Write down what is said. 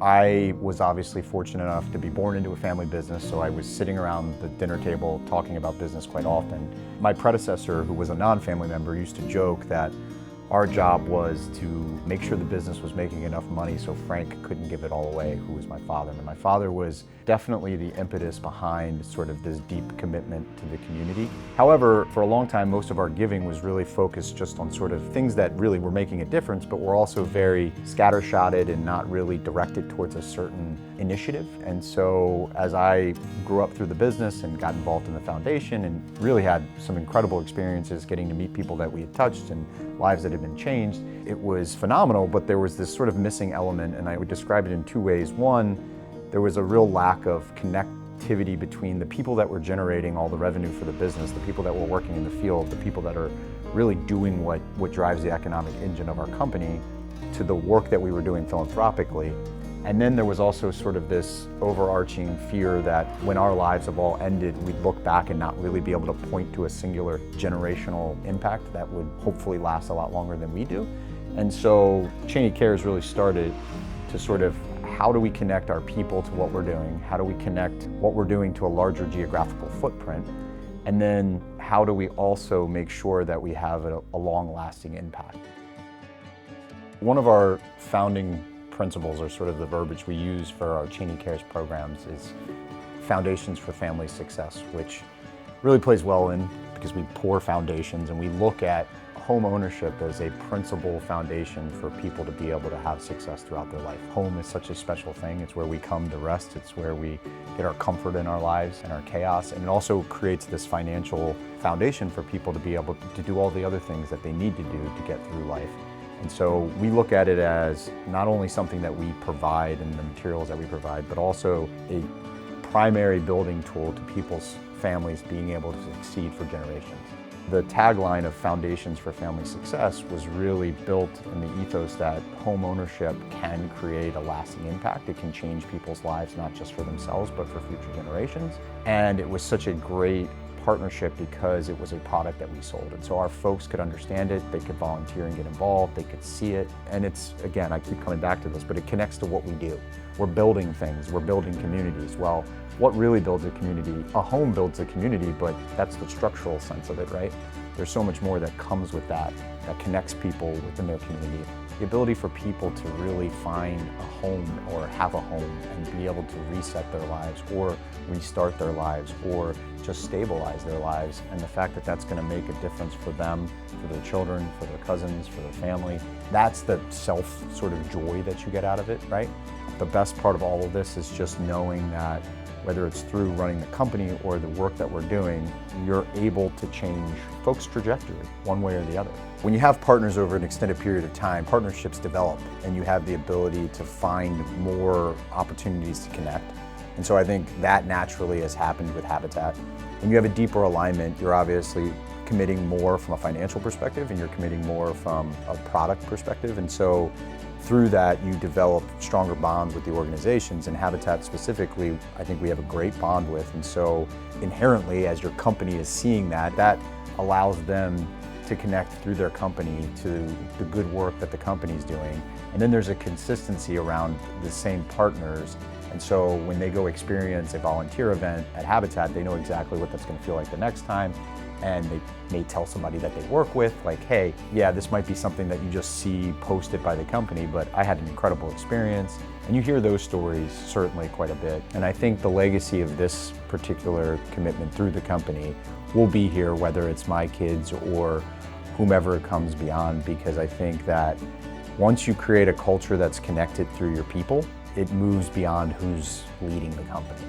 I was obviously fortunate enough to be born into a family business, so I was sitting around the dinner table talking about business quite often. My predecessor, who was a non-family member, used to joke that our job was to make sure the business was making enough money so Frank couldn't give it all away, who was my father. And my father was definitely the impetus behind sort of this deep commitment to the community. However, for a long time, most of our giving was really focused just on sort of things that really were making a difference, but were also very scattershotted and not really directed towards a certain initiative. And so as I grew up through the business and got involved in the foundation and really had some incredible experiences getting to meet people that we had touched and lives that had been changed, it was phenomenal, but there was this sort of missing element, and I would describe it in two ways. One, there was a real lack of connectivity between the people that were generating all the revenue for the business, the people that were working in the field, the people that are really doing what drives the economic engine of our company, to the work that we were doing philanthropically. And then there was also sort of this overarching fear that when our lives have all ended, we'd look back and not really be able to point to a singular generational impact that would hopefully last a lot longer than we do. And so Chaney Cares really started to sort of, how do we connect our people to what we're doing? How do we connect what we're doing to a larger geographical footprint? And then how do we also make sure that we have a long-lasting impact? One of our founding principles, or sort of the verbiage we use for our Chaney Cares programs, is Foundations for Family Success, which really plays well in because we pour foundations and we look at home ownership as a principal foundation for people to be able to have success throughout their life. Home is such a special thing. It's where we come to rest. It's where we get our comfort in our lives and our chaos. And it also creates this financial foundation for people to be able to do all the other things that they need to do to get through life. And so we look at it as not only something that we provide and the materials that we provide, but also a primary building tool to people's families being able to succeed for generations. The tagline of Foundations for Family Success was really built in the ethos that home ownership can create a lasting impact. It can change people's lives, not just for themselves, but for future generations. And it was such a great partnership because it was a product that we sold. And so our folks could understand it, they could volunteer and get involved, they could see it. And it's, again, I keep coming back to this, but it connects to what we do. We're building things, we're building communities. Well, what really builds a community? A home builds a community, but that's the structural sense of it, right? There's so much more that comes with that connects people within their community. The ability for people to really find a home or have a home and be able to reset their lives or restart their lives or just stabilize their lives, and the fact that that's going to make a difference for them, for their children, for their cousins, for their family, that's the self sort of joy that you get out of it, right? The best part of all of this is just knowing that whether it's through running the company or the work that we're doing, you're able to change folks' trajectory one way or the other. When you have partners over an extended period of time, partnerships develop and you have the ability to find more opportunities to connect. And so I think that naturally has happened with Habitat. When you have a deeper alignment, you're obviously committing more from a financial perspective and you're committing more from a product perspective. And so through that, you develop stronger bonds with the organizations, and Habitat specifically, I think we have a great bond with. And so inherently, as your company is seeing that, that allows them to connect through their company to the good work that the company's doing. And then there's a consistency around the same partners. And so when they go experience a volunteer event at Habitat, they know exactly what that's going to feel like the next time. And they may tell somebody that they work with, like, hey, yeah, this might be something that you just see posted by the company, but I had an incredible experience. And you hear those stories certainly quite a bit. And I think the legacy of this particular commitment through the company will be here, whether it's my kids or whomever comes beyond, because I think that once you create a culture that's connected through your people, it moves beyond who's leading the company.